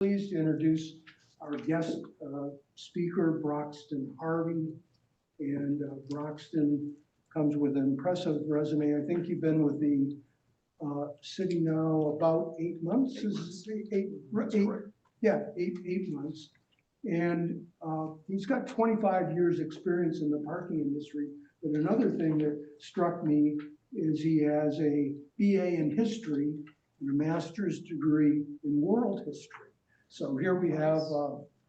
Pleased to introduce our guest speaker, Broxton Harvey. And Broxton comes with an impressive resume. I think you've been with the city now about 8 months. 8 months. Eight months. And he's got 25 years experience in the parking industry. But another thing that struck me is he has a BA in history and a master's degree in world history. So here we have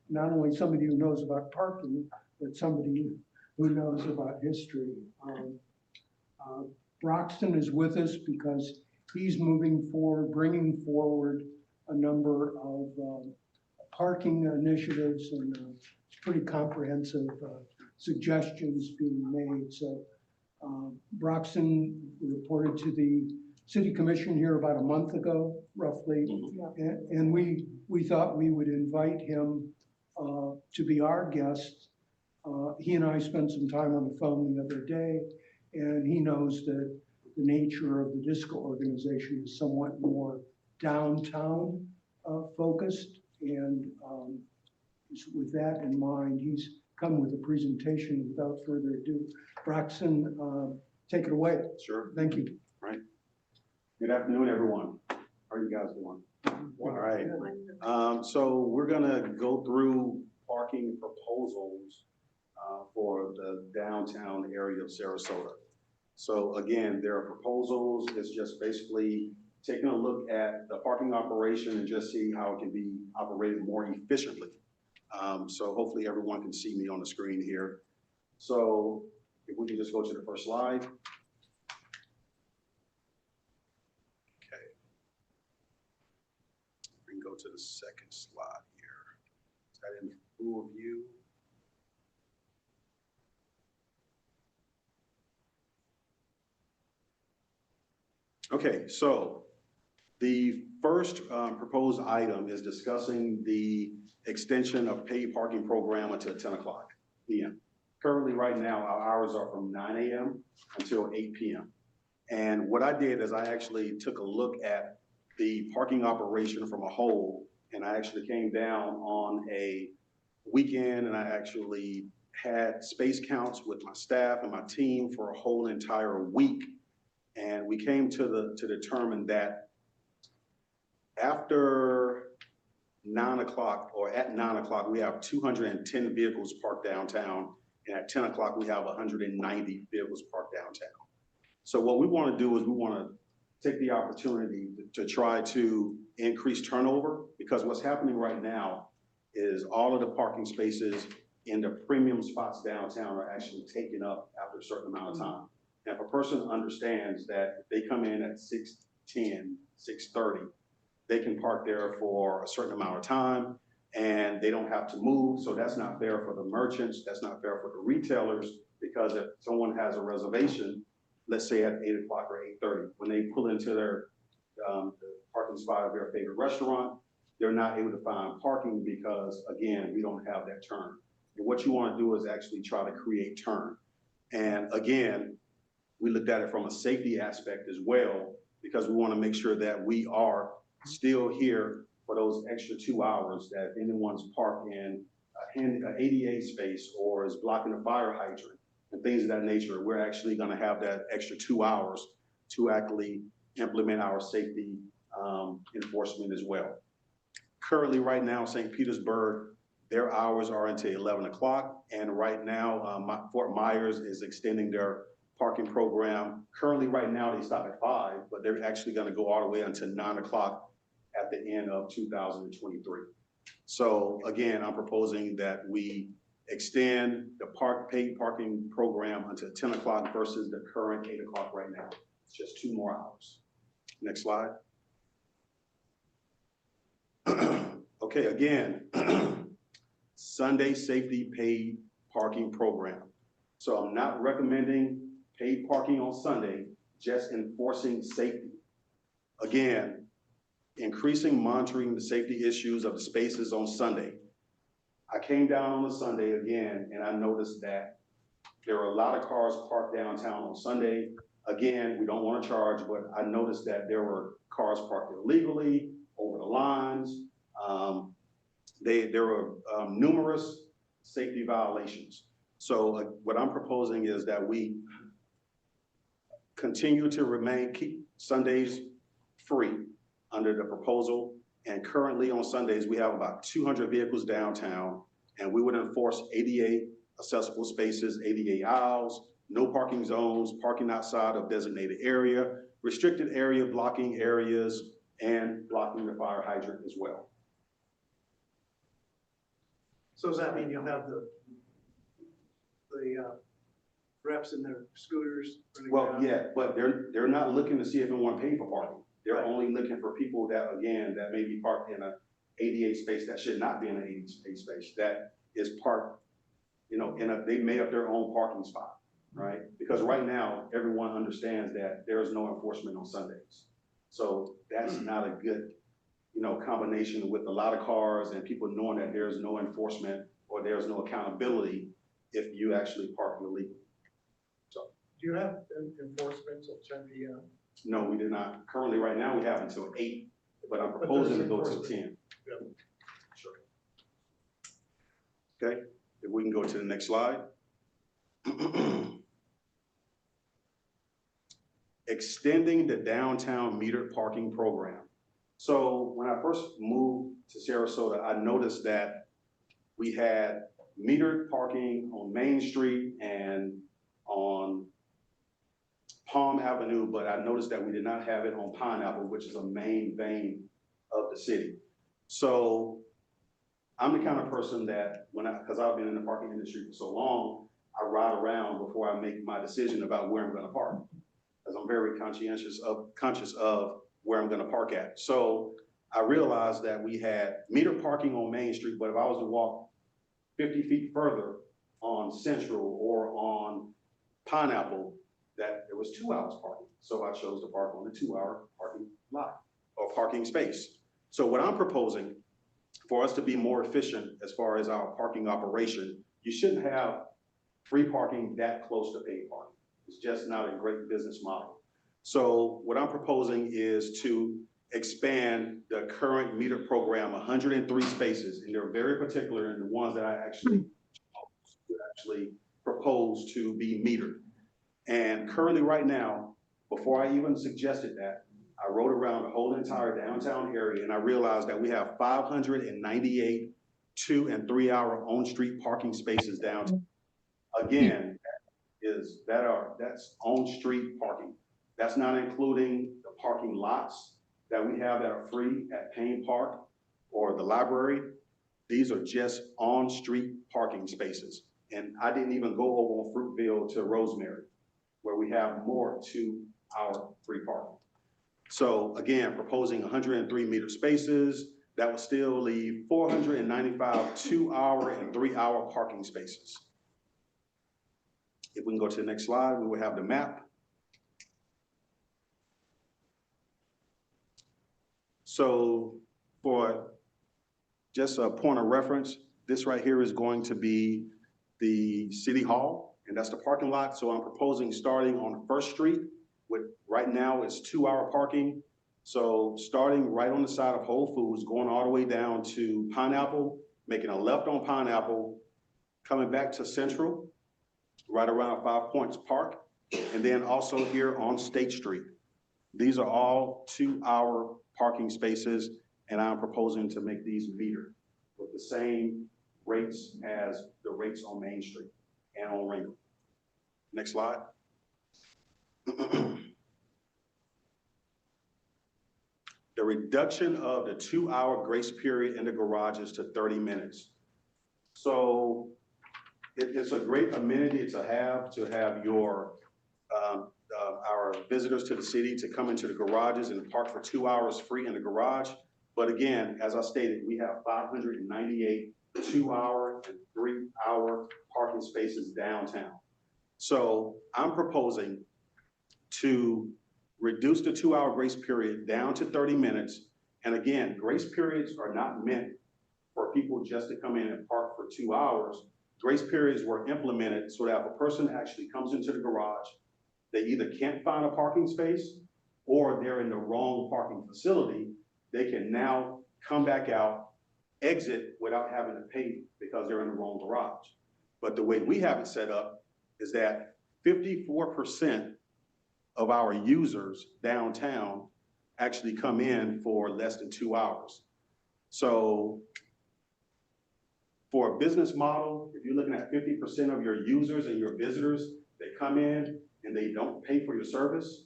not only somebody who knows about parking, but somebody who knows about history. Broxton is with us because he's moving forward, bringing forward a number of parking initiatives and pretty comprehensive suggestions being made. So Broxton reported to the City Commission here about a month ago, roughly, and we thought we would invite him to be our guest. He and I spent some time on the phone the other day, and he knows that the nature of the DSCA organization is somewhat more downtown focused, and with that in mind, he's come with a presentation. Without further ado, Broxton, take it away. Sure. Thank you. Right. Good afternoon, everyone. How are you guys doing? All right. So we're gonna go through parking proposals for the downtown area of Sarasota. So again, there are proposals. It's just basically taking a look at the parking operation and just see how it can be operated more efficiently. So hopefully everyone can see me on the screen here. So if we can just go to the first slide. Okay. We can go to the second slide here. Is that in full view? Okay, so the first proposed item is discussing the extension of paid parking program until 10 o'clock p.m. Currently, right now, our hours are from 9 a.m. until 8 p.m. And what I did is I actually took a look at the parking operation from a whole, and I actually came down on a weekend, and I actually had space counts with my staff and my team for a whole entire week. And we came to determine that after 9 o'clock, or at 9 o'clock, we have 210 vehicles parked downtown, and at 10 o'clock, we have 190 vehicles parked downtown. So what we want to do is we want to take the opportunity to try to increase turnover, because what's happening right now is all of the parking spaces in the premium spots downtown are actually taken up after a certain amount of time. And if a person understands that if they come in at 6:10, 6:30, they can park there for a certain amount of time and they don't have to move. So that's not fair for the merchants. That's not fair for the retailers, because if someone has a reservation, let's say at 8 o'clock or 8:30, when they pull into their the parking spot of their favorite restaurant, they're not able to find parking because, again, we don't have that turn. And what you want to do is actually try to create turn. And again, we looked at it from a safety aspect as well, because we want to make sure that we are still here for those extra 2 hours, that if anyone's parked in an ADA space or is blocking a fire hydrant and things of that nature, we're actually going to have that extra 2 hours to actually implement our safety enforcement as well. Currently, right now, St. Petersburg, their hours are until 11 o'clock. And right now, Fort Myers is extending their parking program. Currently, right now, they stop at 5, but they're actually going to go all the way until 9 o'clock at the end of 2023. So again, I'm proposing that we extend the paid parking program until 10 o'clock versus the current 8 o'clock right now. It's just 2 more hours. Next slide. Okay, again, Sunday safety paid parking program. So I'm not recommending paid parking on Sunday, just enforcing safety. Again, increasing monitoring the safety issues of the spaces on Sunday. I came down on a Sunday again, and I noticed that there were a lot of cars parked downtown on Sunday. Again, we don't want to charge, but I noticed that there were cars parked illegally over the lines. there were numerous safety violations. So what I'm proposing is that we continue to keep Sundays free under the proposal. And currently on Sundays, we have about 200 vehicles downtown, and we would enforce ADA accessible spaces, ADA aisles, no parking zones, parking outside of designated area, restricted area blocking areas, and blocking the fire hydrant as well. So does that mean you'll have the reps in their scooters? Well, yeah, but they're not looking to see if anyone paid for parking. They're only looking for people that, again, that may be parked in a ADA space that should not be in an ADA space, that is parked, you know, they made up their own parking spot, right? Because right now, everyone understands that there is no enforcement on Sundays. So that's not a good, you know, combination with a lot of cars and people knowing that there's no enforcement or there's no accountability if you actually park illegally. So. Do you have enforcement until 10 p.m.? No, we did not. Currently, right now, we have until 8, but I'm proposing to go to 10. Yep. Sure. Okay, if we can go to the next slide. Extending the downtown metered parking program. So when I first moved to Sarasota, I noticed that we had metered parking on Main Street and on Palm Avenue, but I noticed that we did not have it on Pineapple, which is a main vein of the city. So I'm the kind of person that because I've been in the parking industry for so long, I ride around before I make my decision about where I'm gonna park, because I'm very conscious of where I'm gonna park at. So I realized that we had meter parking on Main Street, but if I was to walk 50 feet further on Central or on Pineapple, that there was 2 hours parking. So I chose to park on the 2-hour parking lot or parking space. So what I'm proposing for us to be more efficient as far as our parking operation, you shouldn't have free parking that close to paid parking. It's just not a great business model. So what I'm proposing is to expand the current meter program 103 spaces, and they're very particular in the ones that I actually propose to be metered. And currently right now, before I even suggested that, I rode around the whole entire downtown area and I realized that we have 598 2- and 3-hour on-street parking spaces downtown. Again, that's on-street parking. That's not including the parking lots that we have that are free at Payne Park or the library. These are just on-street parking spaces. And I didn't even go over on Fruitville to Rosemary, where we have more 2-hour free parking. So again, proposing 103 meter spaces, that will still leave 495 2-hour and 3-hour parking spaces. If we can go to the next slide, we will have the map. So for just a point of reference, this right here is going to be the City Hall, and that's the parking lot. So I'm proposing starting on First Street with, right now it's 2-hour parking. So starting right on the side of Whole Foods, going all the way down to Pineapple, making a left on Pineapple, coming back to Central, right around 5 Points Park, and then also here on State Street. These are all 2-hour parking spaces, and I'm proposing to make these metered with the same rates as the rates on Main Street and on Ringo. Next slide. The reduction of the 2-hour grace period in the garages to 30 minutes. So it's a great amenity to have your our visitors to the city to come into the garages and park for 2 hours free in the garage. But again, as I stated, we have 598 2-hour and 3-hour parking spaces downtown. So I'm proposing to reduce the 2-hour grace period down to 30 minutes. And again, grace periods are not meant for people just to come in and park for 2 hours. Grace periods were implemented so that if a person actually comes into the garage, they either can't find a parking space or they're in the wrong parking facility, they can now come back out exit without having to pay because they're in the wrong garage. But the way we have it set up is that 54% of our users downtown actually come in for less than 2 hours. So for a business model, if you're looking at 50% of your users and your visitors, they come in and they don't pay for your service,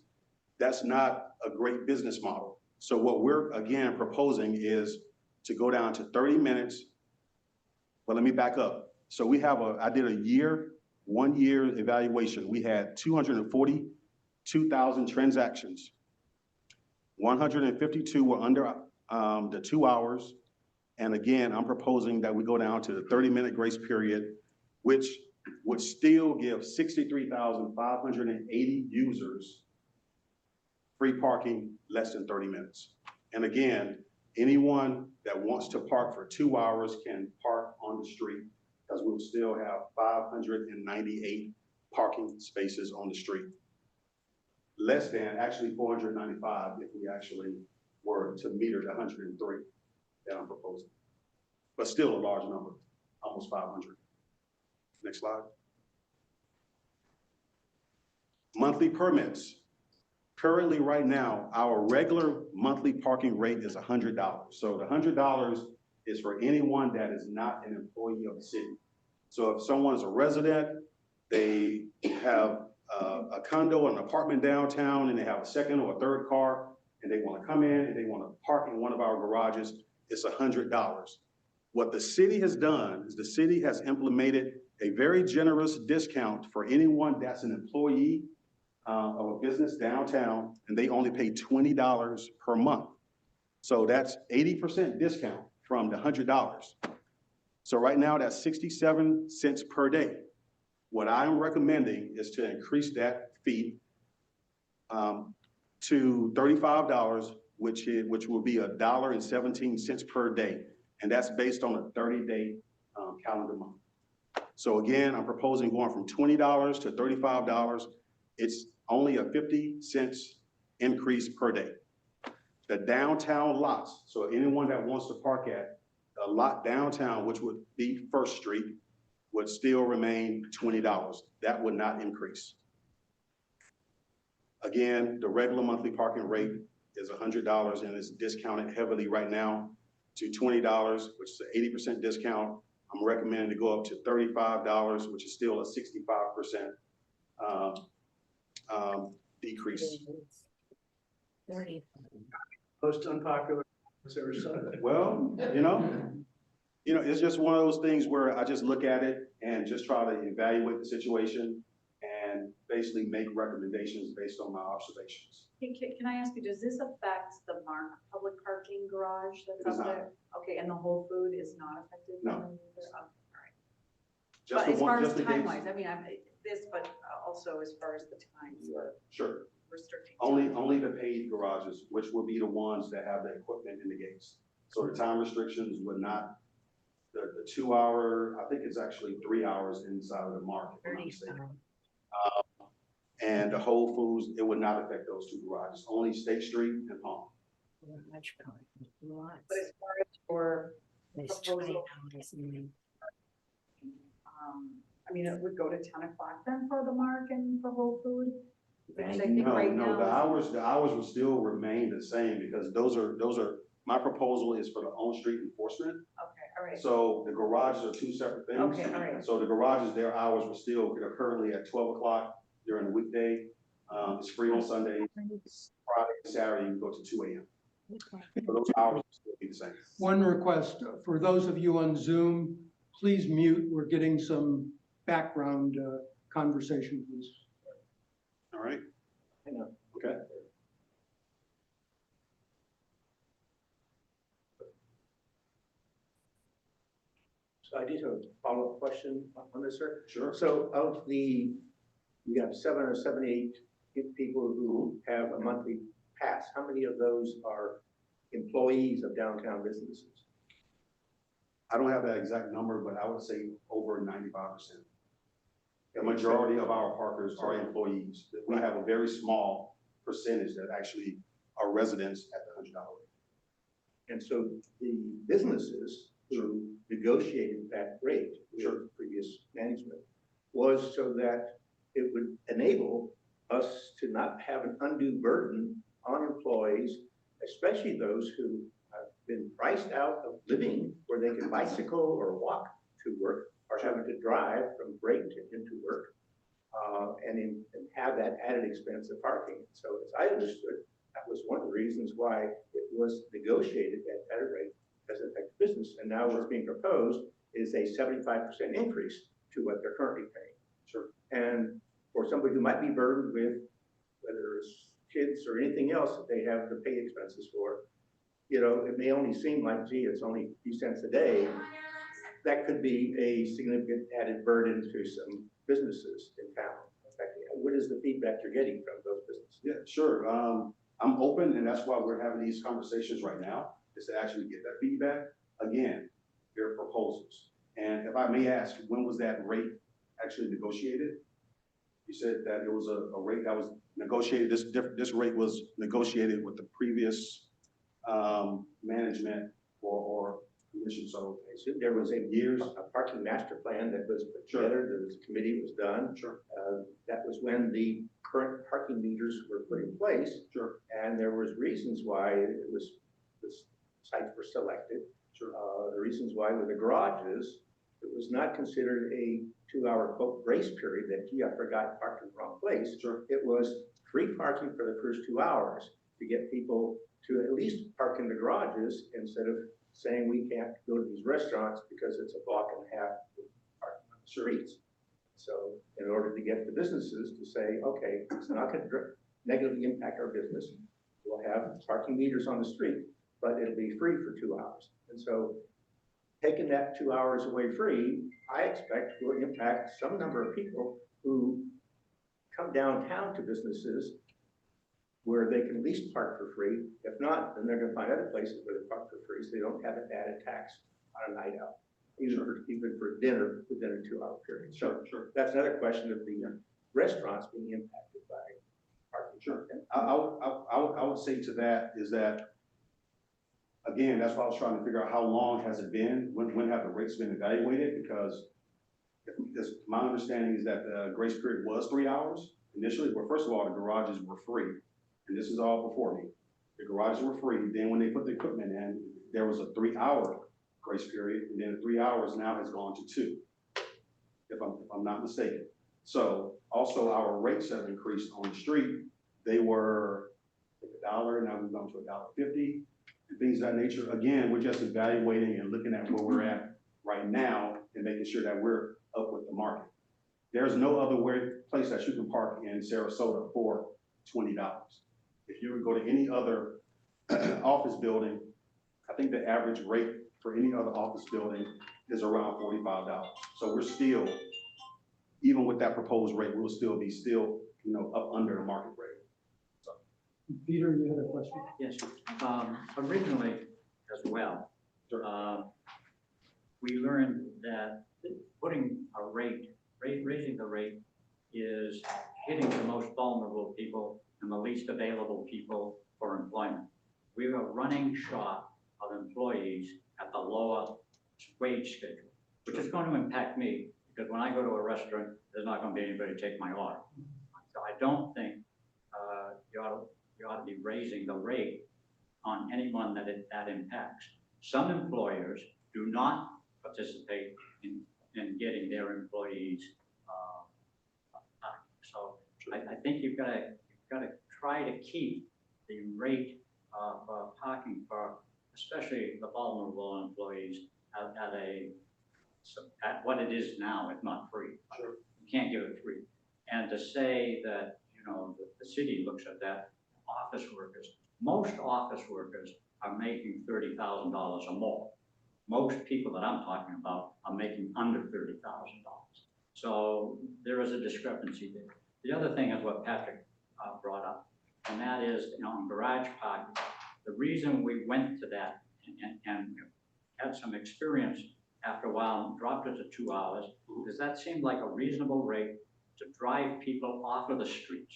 that's not a great business model. So what we're, again, proposing is to go down to 30 minutes. Well, let me back up. So I did a 1 year evaluation. We had 242,000 transactions. 152 were under the 2 hours. And again, I'm proposing that we go down to the 30-minute grace period, which would still give 63,580 users free parking less than 30 minutes. And again, anyone that wants to park for 2 hours can park on the street because we'll still have 598 parking spaces on the street. Less than actually 495 if we actually were to meter the 103 that I'm proposing. But still a large number, almost 500. Next slide. Monthly permits. Currently, right now, our regular monthly parking rate is $100. So the $100 is for anyone that is not an employee of the city. So if someone's a resident, they have a condo, an apartment downtown, and they have a second or a third car, and they want to come in and they want to park in one of our garages, it's $100. What the city has done is the city has implemented a very generous discount for anyone that's an employee of a business downtown, and they only pay $20 per month. So that's 80% discount from the $100. So right now that's 67 cents per day. What I'm recommending is to increase that fee to $35, which will be $1.17 per day. And that's based on a 30-day calendar month. So again, I'm proposing going from $20 to $35. It's only a 50 cents increase per day. The downtown lots, so anyone that wants to park at a lot downtown, which would be First Street, would still remain $20. That would not increase. Again, the regular monthly parking rate is $100 and it's discounted heavily right now to $20, which is an 80% discount. I'm recommending to go up to $35, which is still a 65% decrease. Most unpopular in Sarasota. Well, it's just one of those things where I just look at it and just try to evaluate the situation and basically make recommendations based on my observations. Can I ask you, does this affect the public parking garage It that's is up not. there? Okay, and the Whole Food is not affected? No. By them either? Oh, all right. Just But the as one- far as just the gates. time-wise, I mean, but also as far as the time you are Sure. restricting. Only the paid garages, which will be the ones that have the equipment in the gates. So the time restrictions would not, the 2 hour, I think it's actually 3 hours inside of the market, if I'm not mistaken. And the Whole Foods, it would not affect those two garages, only State Street and Palm. But as far as your proposal, I mean, it would go to 10 o'clock then for the Mark and for Whole Food? Which I think right now No, the hours will still remain the same because those are, my proposal is for the on-street enforcement. Okay, all right. So the garages are two separate things. Okay, all right. So the garages, their hours will still, they're currently at 12 o'clock during the weekday. It's free on Sunday, Friday, Saturday, you go to 2 a.m. So those hours will still be the same. One request, for those of you on Zoom, please mute. We're getting some background conversation, please. All right? Hang on. Okay. So I need a follow-up question on this, sir. Sure. So we have 7 or 8 people who have a monthly pass. How many of those are employees of downtown businesses? I don't have that exact number, but I would say over 95%. The majority of our parkers are employees. We have a very small percentage that actually are residents at the $100 rate. And so the businesses who negotiated that rate with previous management was so that it would enable us to not have an undue burden on employees, especially those who have been priced out of living where they can bicycle or walk to work, or having to drive from break into work, and have that added expense of parking. So as I understood, that was one of the reasons why it was negotiated at that rate as an effective business. And now what's being proposed is a 75% increase to what they're currently paying. Sure. And for somebody who might be burdened with, whether it's kids or anything else that they have to pay expenses for, you know, it may only seem like, gee, it's only a few cents a day. That could be a significant added burden to some businesses in town. In fact, what is the feedback you're getting from those businesses? Yeah, sure. I'm open, and that's why we're having these conversations right now, is to actually get that feedback. Again, their proposals. And if I may ask, when was that rate actually negotiated? You said that it was a rate that was negotiated. This rate was negotiated with the previous management or commission. So There was a years. a parking master plan that was put Sure. together, the committee was done. Sure. That was when the current parking meters were put in place. Sure. And there was reasons why the sites were selected. Sure. The reasons why with the garages, it was not considered a 2-hour quote grace period that, gee, I forgot parked in the wrong place. Sure. It was free parking for the first 2 hours to get people to at least park in the garages instead of saying we can't go to these restaurants because it's a block and a half of parking on the streets. So in order to get the businesses to say, okay, it's not going to negatively impact our business, we'll have parking meters on the street, but it'll be free for 2 hours. And so taking that 2 hours away free, I expect will impact some number of people who come downtown to businesses where they can at least park for free. If not, then they're going to find other places where they park for free, so they don't have an added tax on a night out, even for dinner within a 2-hour period. So Sure. that's another question of the restaurants being impacted by parking. Sure. I would say to that is that, again, that's why I was trying to figure out how long has it been? When have the rates been evaluated? Because my understanding is that the grace period was 3 hours initially. Well, first of all, the garages were free. And this is all before me. The garages were free. Then when they put the equipment in, there was a 3-hour grace period. And then the 3 hours now has gone to 2, if I'm not mistaken. So also our rates have increased on the street. They were $1, now we've gone to $1.50 and things of that nature. Again, we're just evaluating and looking at where we're at right now and making sure that we're up with the market. There's no other place that you can park in Sarasota for $20. If you would go to any other office building, I think the average rate for any other office building is around $45. So we're still, even with that proposed rate, we'll still be up under the market rate. So. Peter, you had a question? Yes, originally as well, we learned that putting a rate, raising the rate is hitting the most vulnerable people and the least available people for employment. We are running short of employees at the lower wage schedule, which is going to impact me because when I go to a restaurant, there's not going to be anybody to take my order. So I don't think you ought to be raising the rate on anyone that impacts. Some employers do not participate in getting their employees. So I think you've got to try to keep the rate of parking for especially the vulnerable employees at what it is now, if not free. Sure. You can't give it free. And to say that, the city looks at that, office workers, most office workers are making $30,000 or more. Most people that I'm talking about are making under $30,000. So there is a discrepancy there. The other thing is what Patrick brought up, and that is, on garage parking, the reason we went to that and had some experience after a while and dropped it to 2 hours, because that seemed like a reasonable rate to drive people off of the streets.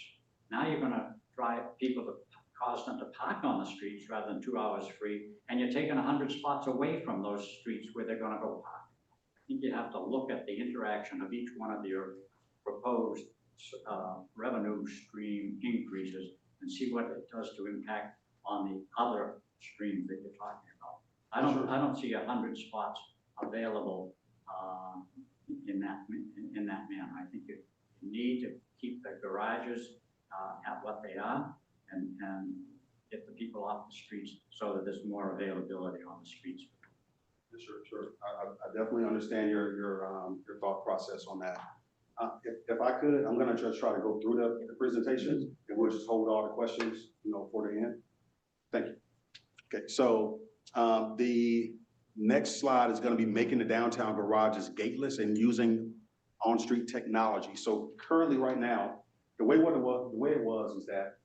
Now you're going to drive people to cause them to park on the streets rather than 2 hours free, and you're taking 100 spots away from those streets where they're gonna go park. I think you have to look at the interaction of each one of your proposed revenue stream increases and see what it does to impact on the other streams that you're talking about. I don't see 100 spots available in that manner. I think you need to keep the garages at what they are and get the people off the streets so that there's more availability on the streets. Sure. I definitely understand your thought process on that. If I could, I'm gonna just try to go through the presentation and we'll just hold all the questions, for the end. Thank you. Okay, so the next slide is gonna be making the downtown garages gateless and using on-street technology. So currently right now, the way it was is that,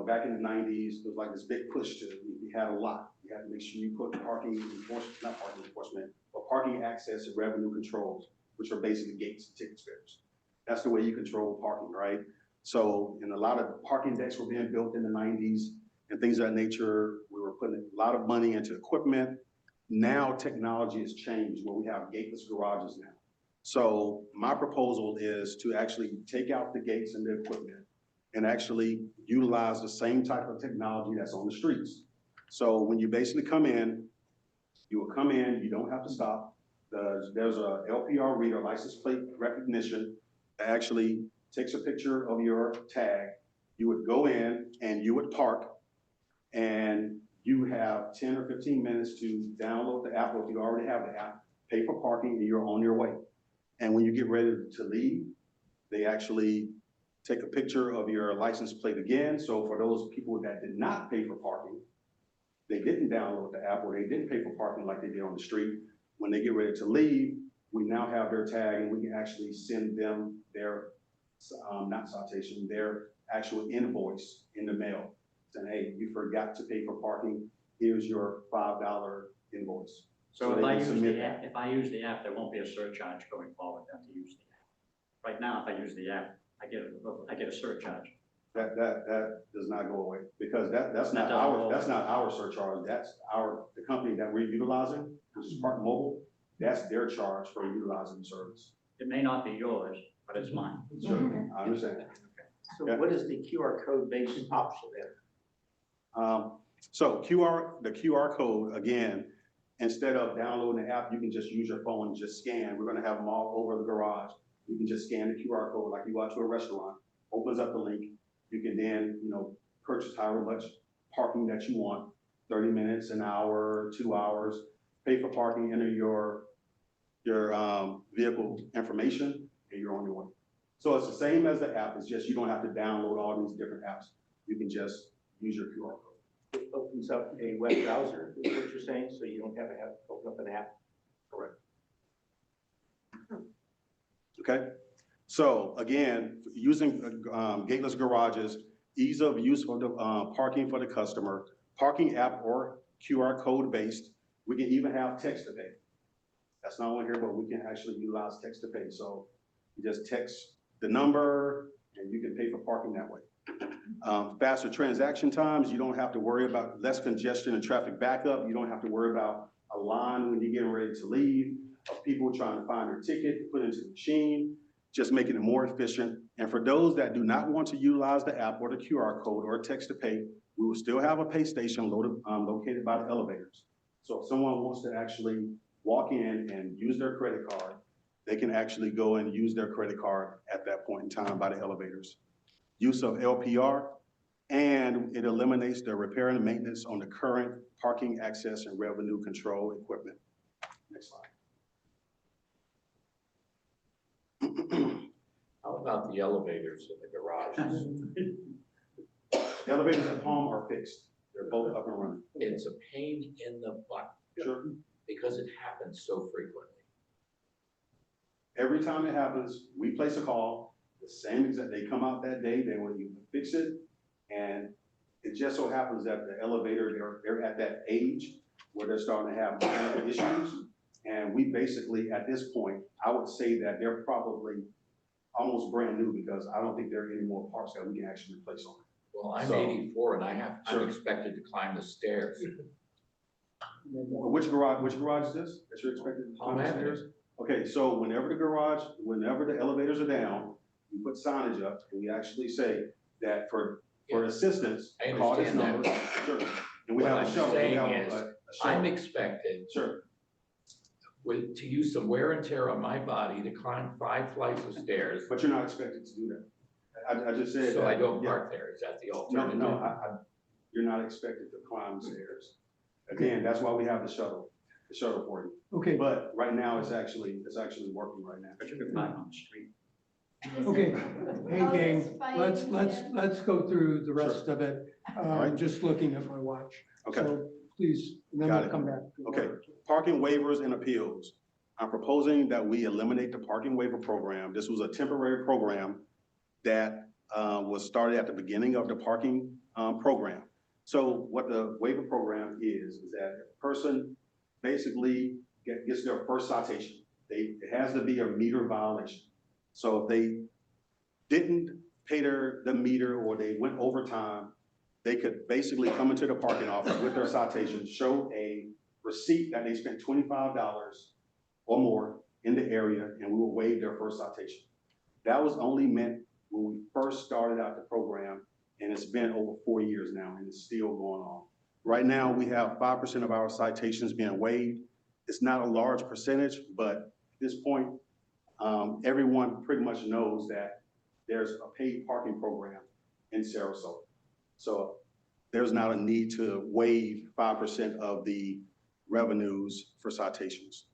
back in the 90s, there was like this big push to, you had a lot. You had to make sure you put parking enforcement, but parking access and revenue controls, which are basically gates and ticket stairs. That's the way you control parking, right? So, and a lot of parking decks were being built in the 90s and things of that nature. We were putting a lot of money into equipment. Now technology has changed where we have gateless garages now. So my proposal is to actually take out the gates and the equipment and actually utilize the same type of technology that's on the streets. So when you basically come in, you will come in, you don't have to stop. There's a LPR reader, license plate recognition, that actually takes a picture of your tag. You would go in and you would park, and you have 10 or 15 minutes to download the app, or if you already have the app, pay for parking, and you're on your way. And when you get ready to leave, they actually take a picture of your license plate again. So for those people that did not pay for parking, they didn't download the app or they didn't pay for parking like they did on the street, when they get ready to leave, we now have their tag and we can actually send them their, not citation, their actual invoice in the mail saying, hey, you forgot to pay for parking, here's your $5 invoice. So they if I can use submit the that. app, there won't be a surcharge going forward to use the app. Right now, if I use the app, I get a surcharge. That does not go away because that's That not doesn't go our surcharge. That's the company that we're utilizing, which is Park Mobile. That's their charge for utilizing the service. It may not be yours, but it's mine. Sure, I understand. So Yeah. what is the QR code based option there? So the QR code, again, instead of downloading the app, you can just use your phone and just scan. We're gonna have them all over the garage. You can just scan the QR code like you go out to a restaurant, opens up the link. You can then, purchase however much parking that you want, 30 minutes, an hour, 2 hours, pay for parking, enter your vehicle information, and you're on your way. So it's the same as the app, it's just you don't have to download all these different apps. You can just use your QR code. It opens up a web browser, is what you're saying, so you don't have to open up an app. Correct. Okay, so again, using gateless garages, ease of use for the parking for the customer, parking app or QR code based. We can even have text to pay. That's not on here, but we can actually utilize text to pay. So you just text the number and you can pay for parking that way. Faster transaction times, you don't have to worry about less congestion and traffic backup. You don't have to worry about a line when you're getting ready to leave, of people trying to find their ticket, put it into the machine, just making it more efficient. And for those that do not want to utilize the app or the QR code or text to pay, we will still have a pay station located by the elevators. So if someone wants to actually walk in and use their credit card, they can actually go and use their credit card at that point in time by the elevators. Use of LPR, and it eliminates the repair and maintenance on the current parking access and revenue control equipment. Next slide. How about the elevators in the garages? The elevators at home are fixed. They're both up and running. It's a pain in the butt Sure. because it happens so frequently. Every time it happens, we place a call, the same exact, they come out that day, they will even fix it. And it just so happens that the elevator, they're at that age where they're starting to have mechanical issues. And we basically, at this point, I would say that they're probably almost brand new because I don't think there are any more parts that we can actually replace on it. Well, I'm So- 84 and I'm Sure. expected to climb the stairs. Which garage is this, that you're expected to climb the Palm Avenue. stairs? Okay, so whenever the elevators are down, we put signage up, and we actually say that for assistance, I call this understand number. Sure. And we What have a I'm shuttle. We saying have is, a I'm shuttle. expected Sure, to use some wear and tear on my body to climb 5 flights of stairs, but you're not expected to do that. I just said so that. I don't yeah. park there. Is that the No, alternative? you're not expected to climb the stairs. Again, that's why we have the shuttle for you. Okay, But right now, it's actually working right now. But you can climb on the street. okay. Hey, gang, let's go through the rest of it. right. Just looking at my watch. Okay. So please, and then Got we'll it. come back. to Okay. order. Parking waivers and appeals. I'm proposing that we eliminate the parking waiver program. This was a temporary program that was started at the beginning of the parking program. So what the waiver program is that a person basically gets their first citation. It has to be a meter violation. So if they didn't pay the meter or they went overtime, they could basically come into the parking office with their citation, show a receipt that they spent $25 or more in the area, and we will waive their first citation. That was only meant when we first started out the program, and it's been over 4 years now, and it's still going on. Right now, we have 5% of our citations being waived. It's not a large percentage, but at this point, everyone pretty much knows that there's a paid parking program in Sarasota. So there's not a need to waive 5% of the revenues for citations.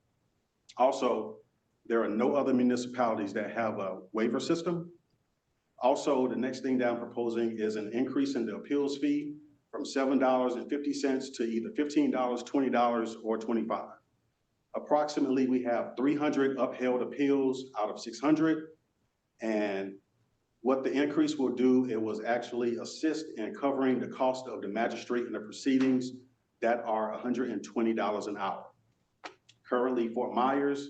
Also, there are no other municipalities that have a waiver system. Also, the next thing that I'm proposing is an increase in the appeals fee from $7.50 to either $15, $20, or $25. Approximately, we have 300 upheld appeals out of 600. And what the increase will do, it was actually assist in covering the cost of the magistrate in the proceedings that are $120 an hour. Currently, Fort Myers,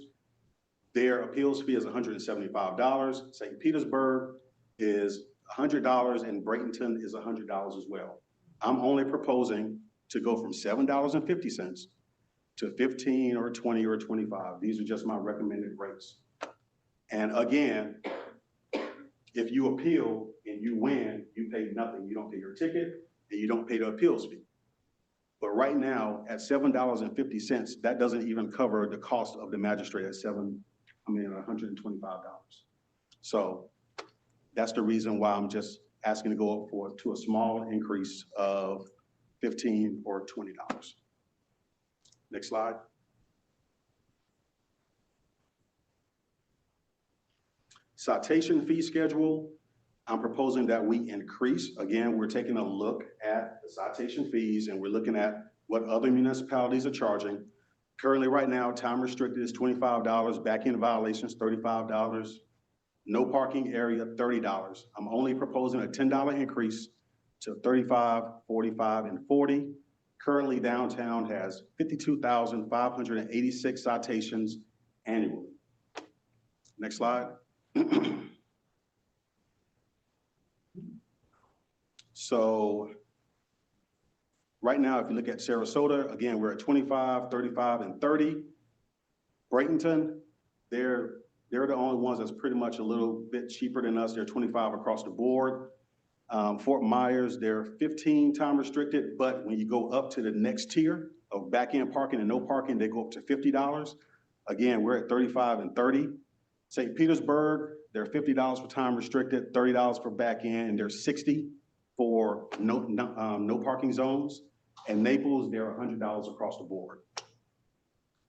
their appeals fee is $175. St. Petersburg is $100, and Bradenton is $100 as well. I'm only proposing to go from $7.50 to 15 or 20 or 25. These are just my recommended rates. And again, if you appeal and you win, you pay nothing. You don't pay your ticket and you don't pay the appeals fee. But right now, at $7.50, that doesn't even cover the cost of the magistrate at $125. So that's the reason why I'm just asking to go up to a small increase of $15 or $20. Next slide. Citation fee schedule. I'm proposing that we increase. Again, we're taking a look at the citation fees and we're looking at what other municipalities are charging. Currently, right now, time restricted is $25, back-end violations, $35, no parking area, $30. I'm only proposing a $10 increase to $35, $45, and $40. Currently, downtown has 52,586 citations annually. Next slide. So right now, if you look at Sarasota, again, we're at 25, 35, and 30. Bradenton, they're the only ones that's pretty much a little bit cheaper than us. They're 25 across the board. Fort Myers, they're 15 time restricted, but when you go up to the next tier of back-end parking and no parking, they go up to $50. Again, we're at 35 and 30. St. Petersburg, they're $50 for time restricted, $30 for back-end, and they're 60 for no parking zones. And Naples, they're $100 across the board.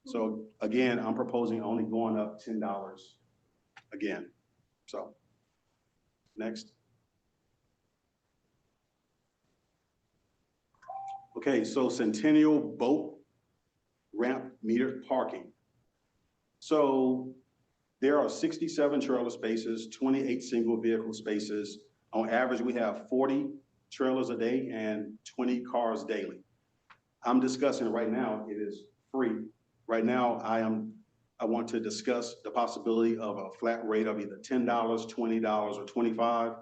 So again, I'm proposing only going up $10 again. So next. Okay, so Centennial Boat Ramp metered parking. So there are 67 trailer spaces, 28 single vehicle spaces. On average, we have 40 trailers a day and 20 cars daily. I'm discussing right now, it is free. Right now, I want to discuss the possibility of a flat rate of either $10, $20, or $25.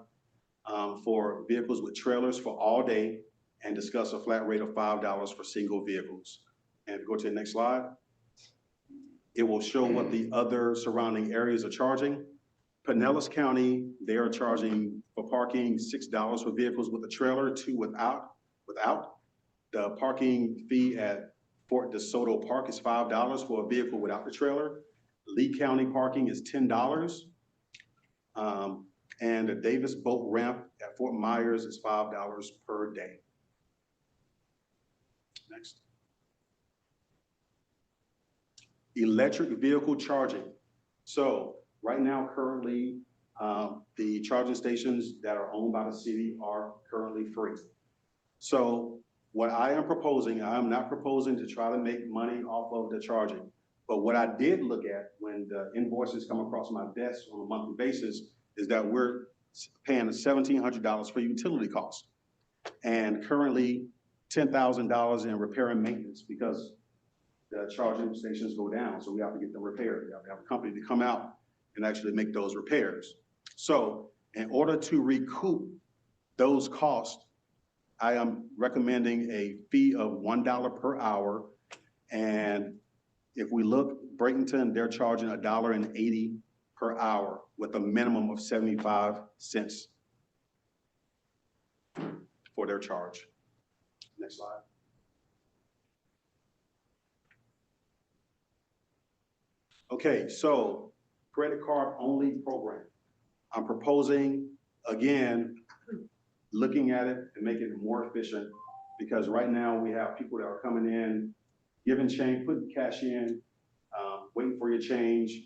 for vehicles with trailers for all day and discuss a flat rate of $5 for single vehicles. And if you go to the next slide, it will show what the other surrounding areas are charging. Pinellas County, they are charging for parking $6 for vehicles with a trailer, 2 without. The parking fee at Fort DeSoto Park is $5 for a vehicle without the trailer. Lee County parking is $10. And the Davis Boat Ramp at Fort Myers is $5 per day. Next. Electric vehicle charging. So right now, currently, the charging stations that are owned by the city are currently free. So what I am proposing, I am not proposing to try to make money off of the charging. But what I did look at when the invoices come across my desk on a monthly basis is that we're paying $1,700 for utility costs. And currently $10,000 in repair and maintenance because the charging stations go down. So we have to get them repaired. We have to have a company to come out and actually make those repairs. So in order to recoup those costs, I am recommending a fee of $1 per hour. And if we look, Bradenton, they're charging $1.80 per hour with a minimum of 75 cents for their charge. Next slide. Okay, so credit card only program. I'm proposing, again, looking at it and making it more efficient because right now we have people that are coming in, giving change, putting cash in, waiting for your change,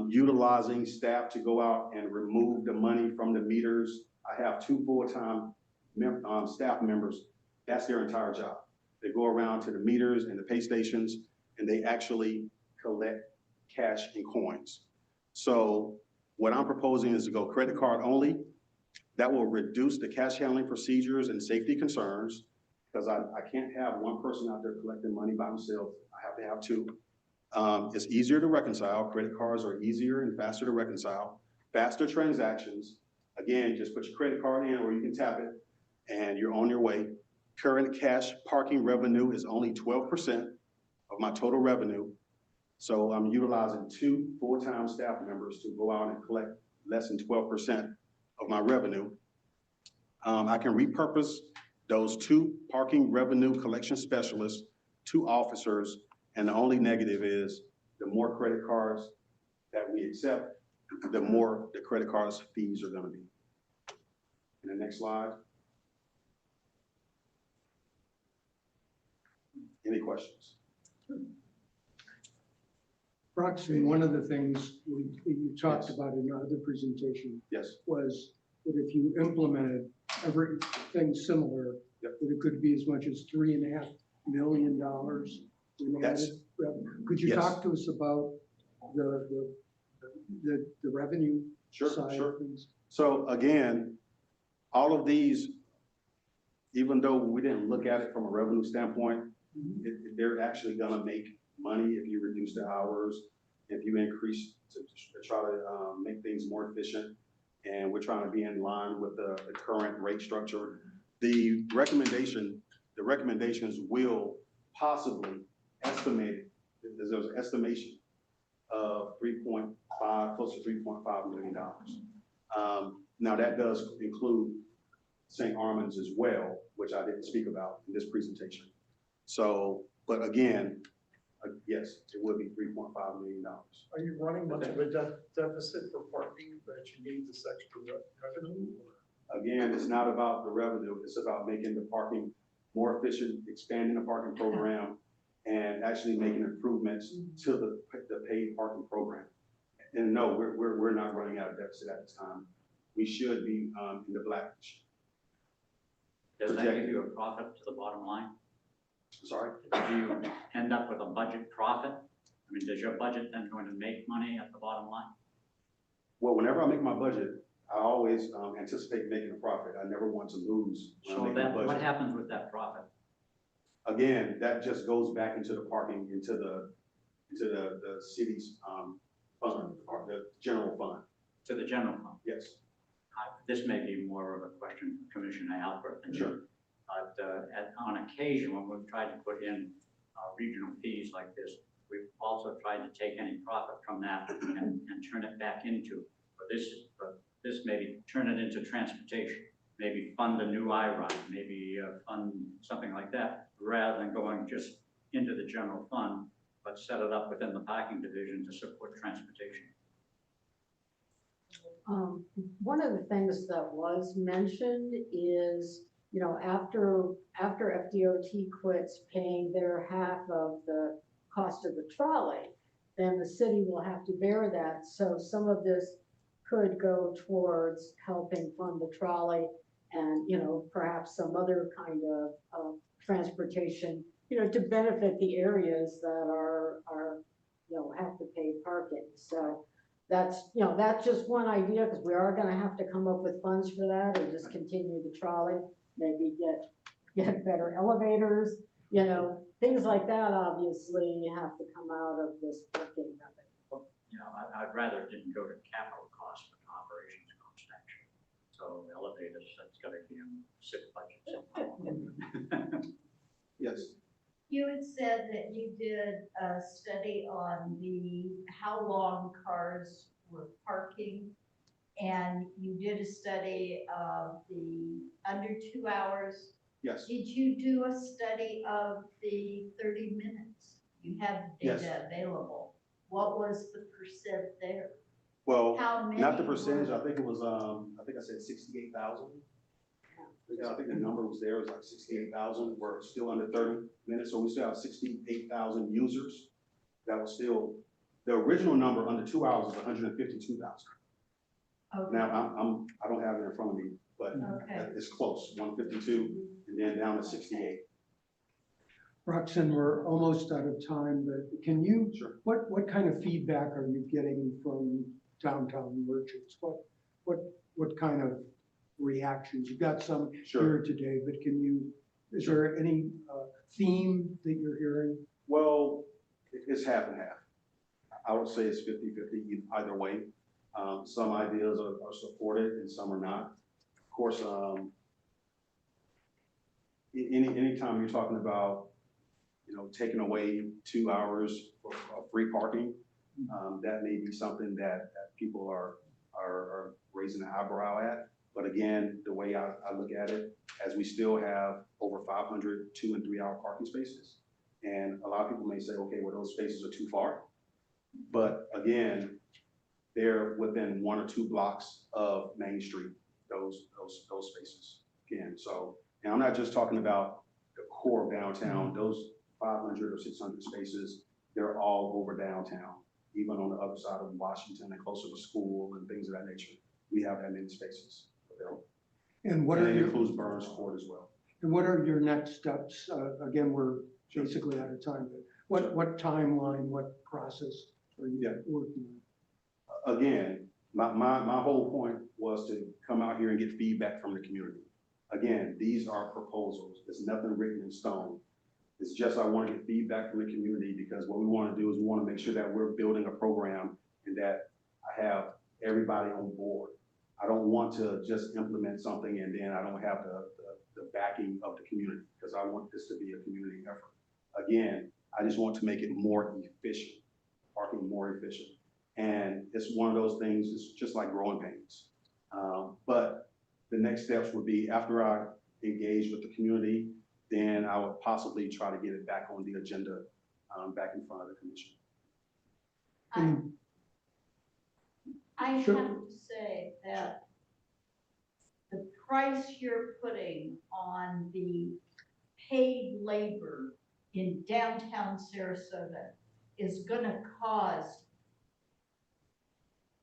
utilizing staff to go out and remove the money from the meters. I have 2 full-time staff members. That's their entire job. They go around to the meters and the pay stations and they actually collect cash and coins. So what I'm proposing is to go credit card only. That will reduce the cash handling procedures and safety concerns because I can't have one person out there collecting money by themselves. I have to have 2. It's easier to reconcile. Credit cards are easier and faster to reconcile. Faster transactions. Again, just put your credit card in or you can tap it and you're on your way. Current cash parking revenue is only 12% of my total revenue. So I'm utilizing 2 full-time staff members to go out and collect less than 12% of my revenue. I can repurpose those 2 parking revenue collection specialists, 2 officers, and the only negative is the more credit cards that we accept, the more the credit cards fees are gonna be. In the next slide. Any questions? Broxton, one of the things you talked about in your other presentation Yes. was that if you implemented everything similar, Yep. that it could be as much as $3.5 million in That's- added revenue. Could you Yes. talk to us about the revenue side Sure. of things? So again, all of these, even though we didn't look at it from a revenue standpoint, they're actually gonna make money if you reduce the hours, if you increase to try to make things more efficient. And we're trying to be in line with the current rate structure. The recommendations will possibly estimate, there's an estimation of 3.5, close to $3.5 million. Now that does include St. Armand's as well, which I didn't speak about in this presentation. So, but again, yes, it would be $3.5 million. Are you running much of a deficit for parking that you need this extra revenue? Again, it's not about the revenue, it's about making the parking more efficient, expanding the parking program, and actually making improvements to the paid parking program. And no, we're not running out of deficit at this time. We should be in the black. Does that give you a profit to the bottom line? Sorry? Do you end up with a budget profit? I mean, does your budget then going to make money at the bottom line? Well, whenever I make my budget, I always anticipate making a profit. I never want to lose when I So make my that, what budget. happens with that profit? Again, that just goes back into the parking, into the city's fund, or the general fund. To the general fund? Yes. this may be more of a question for Commissioner Albert than Sure. you. But on occasion, when we've tried to put in regional fees like this, we've also tried to take any profit from that and turn it back into, for this maybe turn it into transportation, maybe fund a new I-ride, maybe fund something like that, rather than going just into the general fund, but set it up within the parking division to support transportation. One of the things that was mentioned is, you know, after FDOT quits paying their half of the cost of the trolley, then the city will have to bear that. So some of this could go towards helping fund the trolley and, you know, perhaps some other kind of transportation, you know, to benefit the areas that are, you know, have to pay parking. So that's, you know, that's just one idea, because we are gonna have to come up with funds for that, or just continue the trolley, maybe get better elevators, you know, things like that obviously have to come out of this parking of it. You know, I'd rather it didn't go to capital costs, but operations cost actually. So elevators, that's gotta be in SIP budget. Yes. You had said that you did a study on how long cars were parking, and you did a study of the under 2 hours. Yes. Did you do a study of the 30 minutes? You had Yes. data available. What was the percent there? Well, How many? not the percentage, I think it was, I think I said 68,000. I think the number was there, it was like 68,000, we're still under 30 minutes, so we still have 68,000 users. That was still, the original number under 2 hours was 152,000. Okay. Now, I don't have it in front of me, but Okay. it's close, 152, and then down to 68. Broxton, we're almost out of time, but can you, Sure. what kind of feedback are you getting from downtown merchants? What kind of reactions? You've got some Sure. here today, but is there any theme that you're hearing? Well, it's half and half. I would say it's 50-50 either way. Some ideas are supported and some are not. Of course, anytime you're talking about, you know, taking away 2 hours for free parking, that may be something that people are raising an eyebrow at. But again, the way I look at it, as we still have over 500 2- and 3-hour parking spaces. And a lot of people may say, okay, well, those spaces are too far. But again, they're within 1 or 2 blocks of Main Street, those spaces. Again, so, and I'm not just talking about the core of downtown, those 500 or 600 spaces, they're all over downtown, even on the other side of Washington and closer to school and things of that nature. We have that many spaces available. And what And are it your, includes Burns Court as well. and what are your next steps? Again, we're basically out of time, but what timeline, what process are you Yeah. working on? Again, my whole point was to come out here and get feedback from the community. Again, these are proposals. There's nothing written in stone. It's just I want to get feedback from the community, because what we want to do is we want to make sure that we're building a program and that I have everybody on board. I don't want to just implement something and then I don't have the backing of the community, because I want this to be a community effort. Again, I just want to make it more efficient, parking more efficient. And it's one of those things, it's just like growing pains. But the next steps would be, after I engage with the community, then I would possibly try to get it back on the agenda, back in front of the commission. I Sure. have to say that the price you're putting on the paid labor in downtown Sarasota is going to cause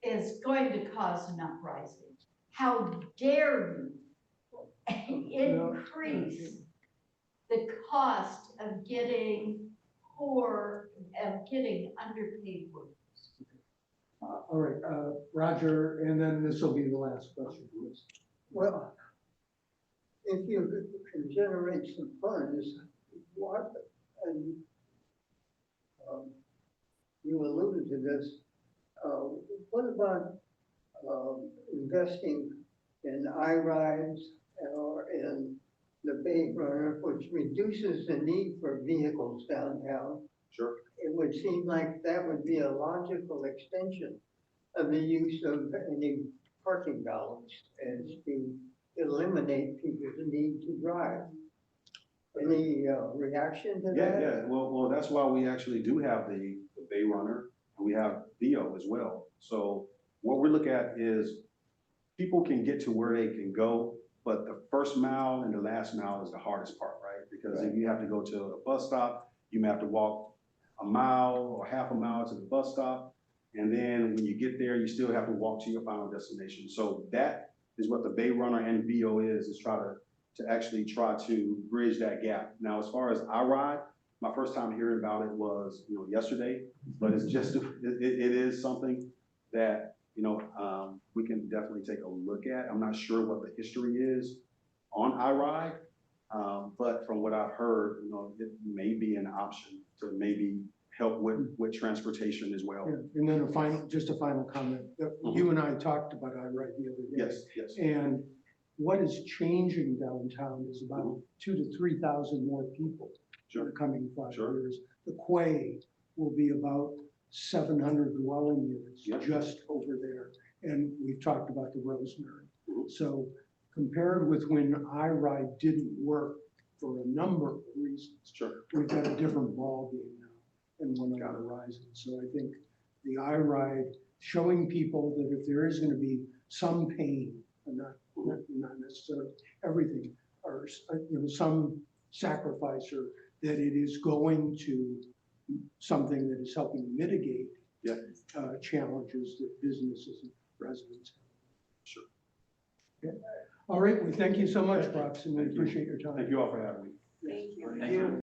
an uprising. How dare you increase the cost of getting underpaid workers? All right, Roger, and then this will be the last question, please. Well, if you can generate some funds, what, and you alluded to this, what about investing in I-rides or in the Bay Runner, which reduces the need for vehicles downtown. Sure. It would seem like that would be a logical extension of the use of any parking dollars as to eliminate people's need to drive. Any reaction to Yeah, that? yeah, well, that's why we actually do have the Bay Runner, and we have Theo as well. So what we look at is people can get to where they can go, but the first mile and the last mile is the hardest part, right? Because if you have to go to a bus stop, you may have to walk a mile or half a mile to the bus stop. And then when you get there, you still have to walk to your final destination. So that is what the Bay Runner and VO is to actually try to bridge that gap. Now, as far as I ride, my first time hearing about it was, yesterday, but it's just, it is something that, we can definitely take a look at. I'm not sure what the history is on iRide, but from what I've heard, it may be an option to maybe help with transportation as well. Yeah, and then just a final comment. You and I talked about iRide the other day. Yes, yes. And what is changing downtown is about 2,000 to 3,000 more people in the coming 5 years. The Quay will be about 700 dwelling units just over there. And we've talked about the Rosemary. So compared with when iRide didn't work for a number of reasons, we've got a different ballgame now and one on the horizon. So I think the iRide showing people that if there is going to be some pain, and not necessarily everything, or some sacrifice, or that it is going to something that is helping mitigate challenges that businesses and residents have. Sure. Okay. All right, well, thank you so much, Broxton. We appreciate your time. Thank you all for having me. Thank you. Thank you.